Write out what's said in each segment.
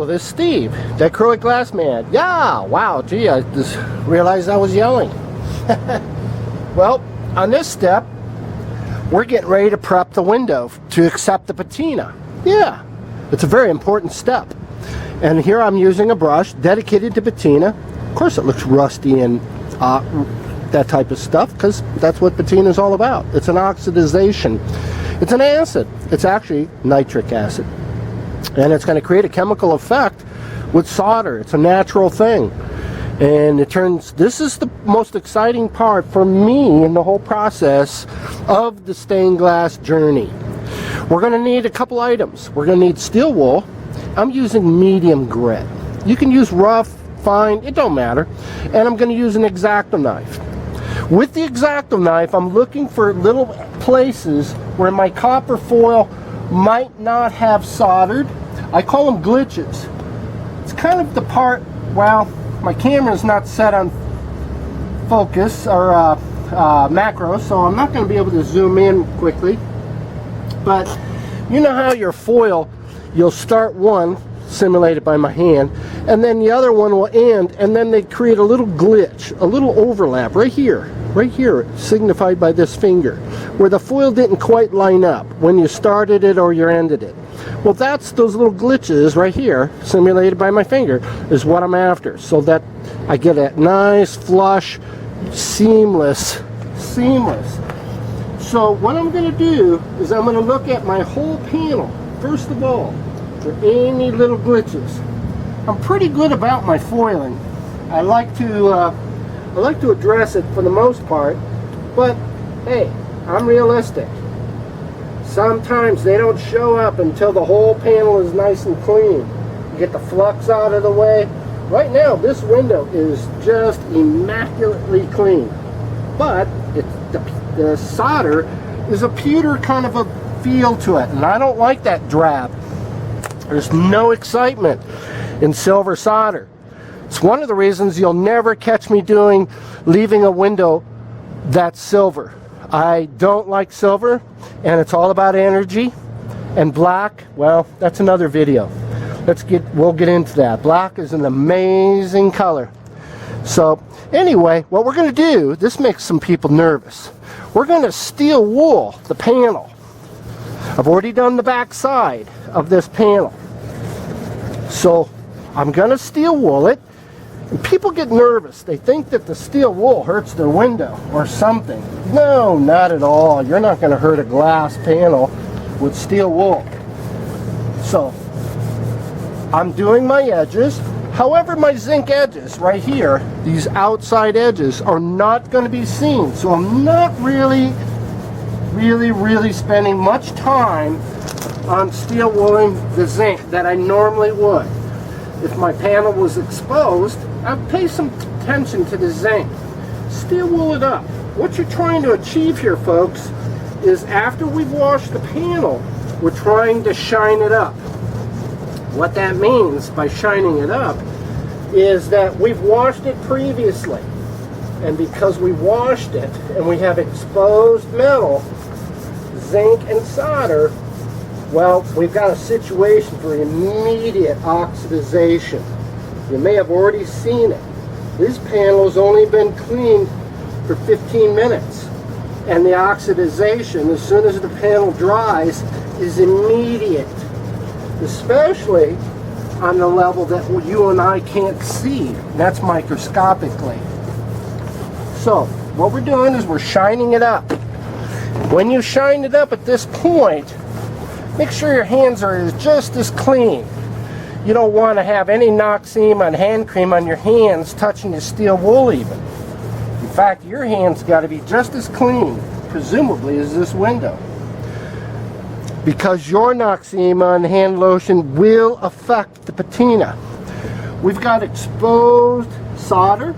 Hello, this is Steve, askdichroglassman. Yeah, wow, gee, I just realized I was yelling. Well, on this step, we're getting ready to prep the window to accept the patina. Yeah, it's a very important step. And here I'm using a brush dedicated to patina. Of course it looks rusty and that type of stuff, because that's what patina is all about. It's an oxidization. It's an acid. It's actually nitric acid. And it's going to create a chemical effect with solder. It's a natural thing. And this is the most exciting part for me in the whole process of the stained glass journey. We're going to need a couple items. We're going to need steel wool. I'm using medium grit. You can use rough, fine, it don't matter. And I'm going to use an X-Acto knife. With the X-Acto knife, I'm looking for little places where my copper foil might not have soldered. I call them glitches. It's kind of the part, well, my camera is not set on focus or macro, so I'm not going to be able to zoom in quickly. But you know how your foil, you'll start one, simulated by my hand, and then the other one will end, and then they create a little glitch, a little overlap right here, signified by this finger, where the foil didn't quite line up when you started it or you ended it. Well, that's those little glitches right here, simulated by my finger, is what I'm after, so that I get a nice, flush, seamless. So what I'm going to do is I'm going to look at my whole panel, first of all, for any little glitches. I'm pretty good about my foiling. I like to address it for the most part, but hey, I'm realistic. Sometimes they don't show up until the whole panel is nice and clean. You get the flux out of the way. Right now, this window is just immaculately clean, but the solder is a pewter kind of a feel to it, and I don't like that drab. There's no excitement in silver solder. It's one of the reasons you'll never catch me leaving a window that's silver. I don't like silver, and it's all about energy. And black, well, that's another video. We'll get into that. Black is an amazing color. So anyway, what we're going to do, this makes some people nervous. We're going to steel wool the panel. I've already done the back side of this panel. So I'm going to steel wool it. And people get nervous. They think that the steel wool hurts their window or something. No, not at all. You're not going to hurt a glass panel with steel wool. So I'm doing my edges. However, my zinc edges right here, these outside edges, are not going to be seen. So I'm not really spending much time on steel wooling the zinc that I normally would. If my panel was exposed, I'd pay some attention to the zinc. Steel wool it up. What you're trying to achieve here, folks, is after we've washed the panel, we're trying to shine it up. What that means by shining it up is that we've washed it previously. And because we washed it and we have exposed metal, zinc and solder, well, we've got a situation for immediate oxidization. You may have already seen it. This panel has only been cleaned for 15 minutes. And the oxidization, as soon as the panel dries, is immediate. Especially on the level that you and I can't see. That's microscopically. So, what we're doing is we're shining it up. When you shine it up at this point, make sure your hands are just as clean. You don't want to have any Noxema and hand cream on your hands touching the steel wool even. In fact, your hands got to be just as clean, presumably, as this window. Because your Noxema and hand lotion will affect the patina. We've got exposed solder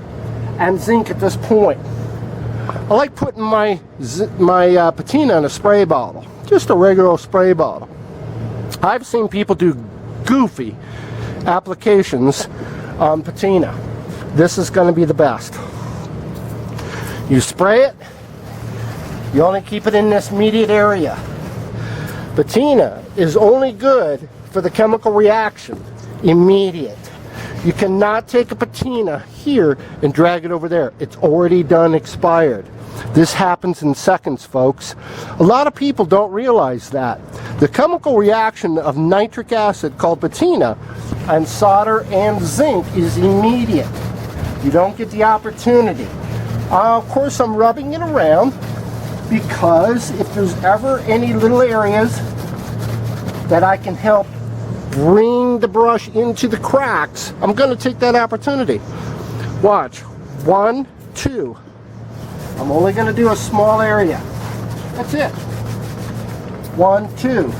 and zinc at this point. I like putting my patina in a spray bottle, just a regular spray bottle. I've seen people do goofy applications on patina. This is going to be the best. You spray it, you only keep it in this immediate area. Patina is only good for the chemical reaction. Immediate. You cannot take a patina here and drag it over there. It's already done, expired. This happens in seconds, folks. A lot of people don't realize that. The chemical reaction of nitric acid, called patina, and solder and zinc is immediate. You don't get the opportunity. Of course, I'm rubbing it around because if there's ever any little areas that I can help bring the brush into the cracks, I'm going to take that opportunity. Watch. 1, 2. I'm only going to do a small area. That's it. 1, 2.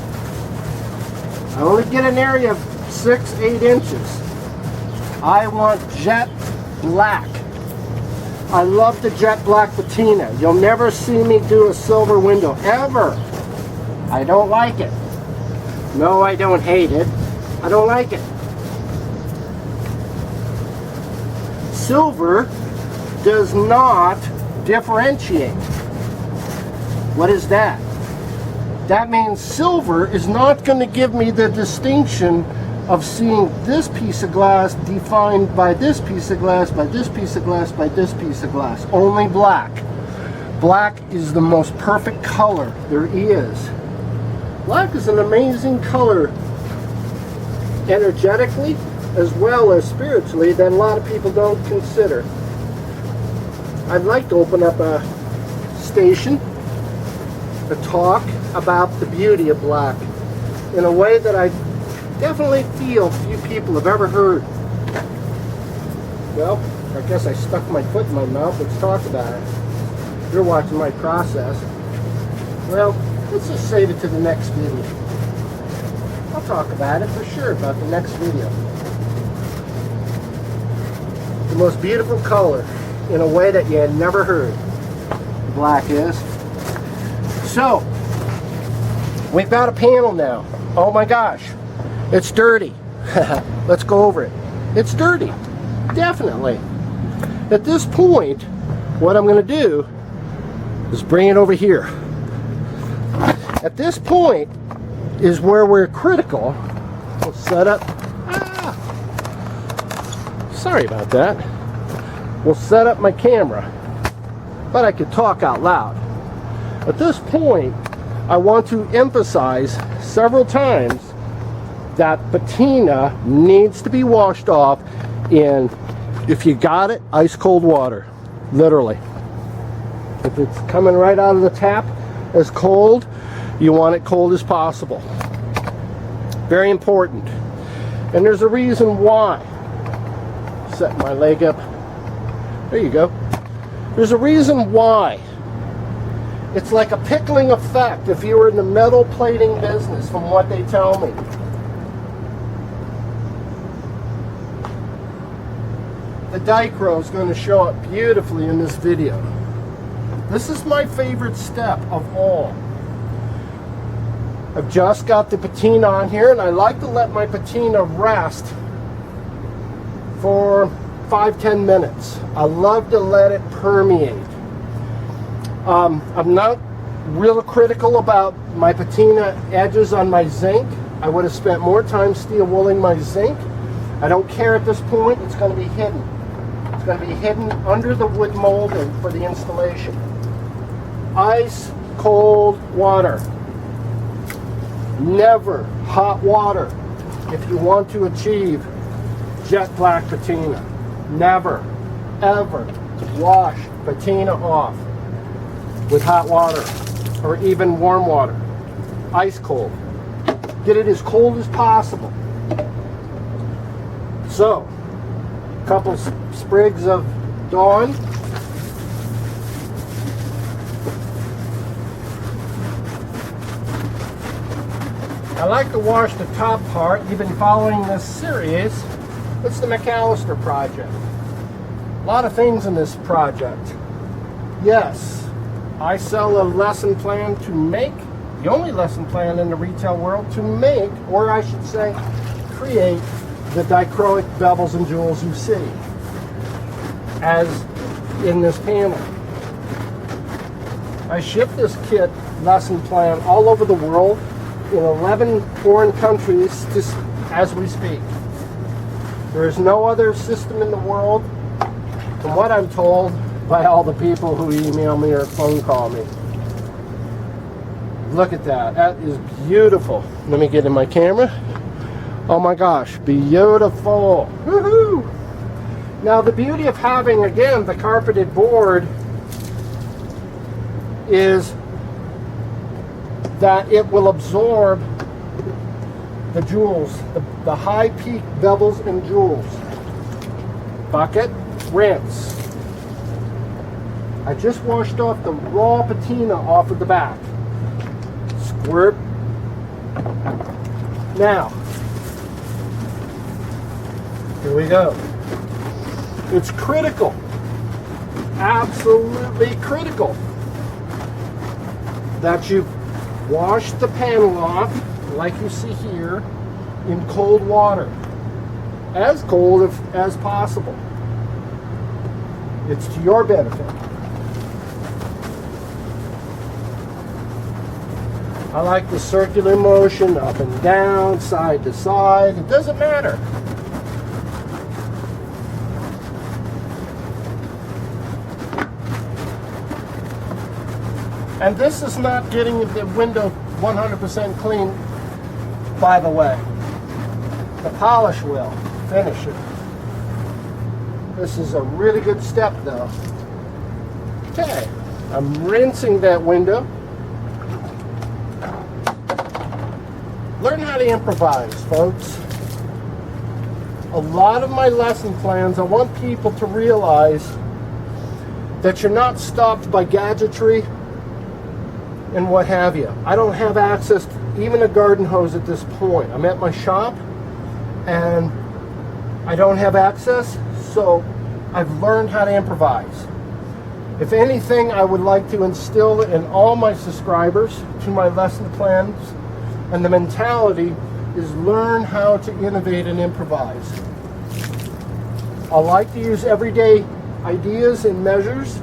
I only get an area of 6, 8 inches. I want jet black. I love the jet black patina. You'll never see me do a silver window, ever. I don't like it. No, I don't hate it. I don't like it. Silver does not differentiate. What is that? That means silver is not going to give me the distinction of seeing this piece of glass defined by this piece of glass, by this piece of glass, by this piece of glass. Only black. Black is the most perfect color there is. Black is an amazing color, energetically as well as spiritually, that a lot of people don't consider. I'd like to open up a station, a talk about the beauty of black in a way that I definitely feel few people have ever heard. Well, I guess I stuck my foot in my mouth. Let's talk about it. You're watching my process. Well, let's just save it to the next video. I'll talk about it for sure, about the next video. The most beautiful color in a way that you had never heard. Black is. So, we've got a panel now. Oh my gosh, it's dirty. Let's go over it. It's dirty, definitely. At this point, what I'm going to do is bring it over here. At this point is where we're critical. We'll set up. Sorry about that. We'll set up my camera, but I could talk out loud. At this point, I want to emphasize several times that patina needs to be washed off in, if you got it, ice cold water. Literally. If it's coming right out of the tap as cold, you want it cold as possible. Very important. And there's a reason why. Set my leg up. There you go. There's a reason why. It's like a pickling effect if you were in the metal plating business, from what they tell me. The dichro is going to show up beautifully in this video. This is my favorite step of all. I've just got the patina on here, and I like to let my patina rest for 5-10 minutes. I love to let it permeate. I'm not real critical about my patina edges on my zinc. I would have spent more time steel wooling my zinc. I don't care at this point. It's going to be hidden. It's going to be hidden under the wood mold and for the installation. Ice cold water. Never hot water if you want to achieve jet black patina. Never, ever wash patina off with hot water or even warm water. Ice cold. Get it as cold as possible. So, a couple sprigs of Dawn. I like to wash the top part. You've been following this series. It's the McAllister project. A lot of things in this project. Yes, I sell a lesson plan to make, the only lesson plan in the retail world to make, or I should say, create the dichroic bevels and jewels you see, as in this panel. I ship this kit lesson plan all over the world in 11 foreign countries just as we speak. There is no other system in the world, from what I'm told by all the people who email me or phone call me. Look at that. That is beautiful. Let me get in my camera. Oh my gosh, beautiful. Woohoo! Now the beauty of having, again, the carpeted board is that it will absorb the jewels, the high peak bevels and jewels. Bucket, rinse. I just washed off the raw patina off of the back. Squirt. Now, here we go. It's critical, absolutely critical, that you wash the panel off, like you see here, in cold water. As cold as possible. It's to your benefit. I like the circular motion, up and down, side to side. It doesn't matter. And this is not getting the window 100% clean, by the way. The polish will finish it. This is a really good step, though. Okay, I'm rinsing that window. Learn how to improvise, folks. A lot of my lesson plans, I want people to realize that you're not stopped by gadgetry and what have you. I don't have access to even a garden hose at this point. I'm at my shop and I don't have access, so I've learned how to improvise. If anything, I would like to instill in all my subscribers to my lesson plans, and the mentality is learn how to innovate and improvise. I like to use everyday ideas and measures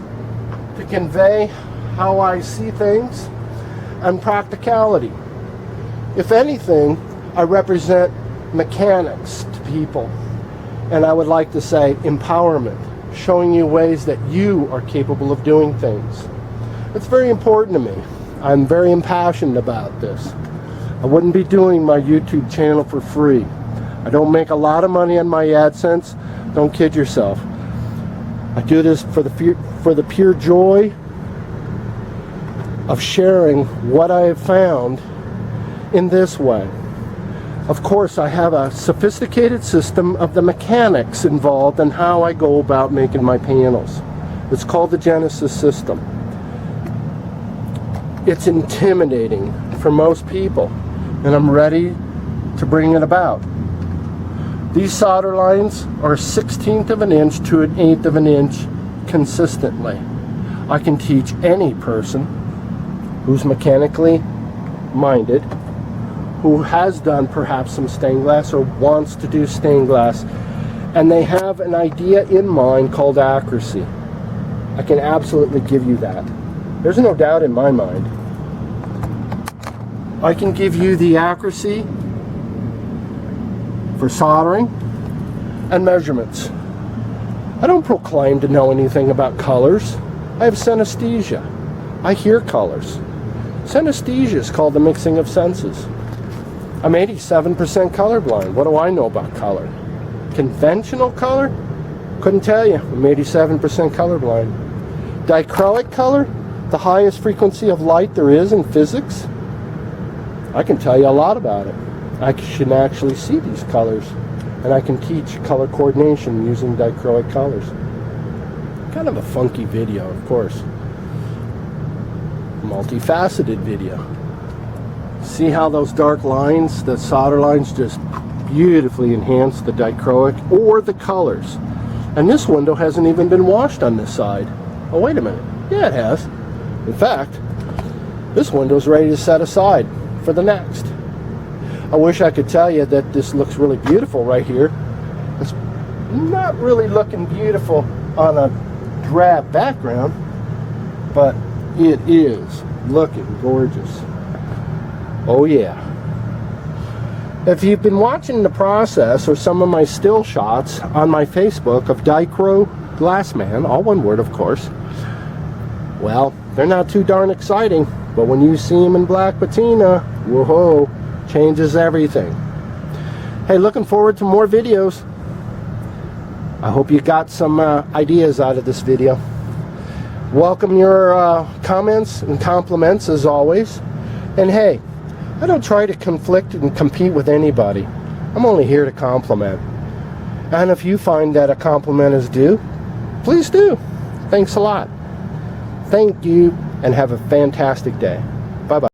to convey how I see things and practicality. If anything, I represent mechanics to people, and I would like to say empowerment, showing you ways that you are capable of doing things. It's very important to me. I'm very impassioned about this. I wouldn't be doing my YouTube channel for free. I don't make a lot of money on my AdSense. Don't kid yourself. I do this for the pure joy of sharing what I have found in this way. Of course, I have a sophisticated system of the mechanics involved in how I go about making my panels. It's called the Genesis system. It's intimidating for most people, and I'm ready to bring it about. These solder lines are 1/16 of an inch to 1/8 of an inch consistently. I can teach any person who's mechanically minded, who has done perhaps some stained glass or wants to do stained glass, and they have an idea in mind called accuracy. I can absolutely give you that. There's no doubt in my mind. I can give you the accuracy for soldering and measurements. I don't proclaim to know anything about colors. I have synesthesia. I hear colors. Synesthesia is called the mixing of senses. I'm 87% colorblind. What do I know about color? Conventional color? Couldn't tell you. I'm 87% colorblind. Dichroic color? The highest frequency of light there is in physics? I can tell you a lot about it. I can actually see these colors, and I can teach color coordination using dichroic colors. Kind of a funky video, of course. Multifaceted video. See how those dark lines, the solder lines, just beautifully enhance the dichroic or the colors. And this window hasn't even been washed on this side. Oh, wait a minute. Yeah, it has. In fact, this window's ready to set aside for the next. I wish I could tell you that this looks really beautiful right here. It's not really looking beautiful on a drab background, but it is looking gorgeous. Oh yeah. If you've been watching the process or some of my still shots on my Facebook of askdichroglassman, all one word of course, well, they're not too darn exciting, but when you see them in black patina, whoa, changes everything. Hey, looking forward to more videos. I hope you got some ideas out of this video. Welcome your comments and compliments as always. And hey, I don't try to conflict and compete with anybody. I'm only here to compliment. And if you find that a compliment is due, please do. Thanks a lot. Thank you, and have a fantastic day. Bye-bye.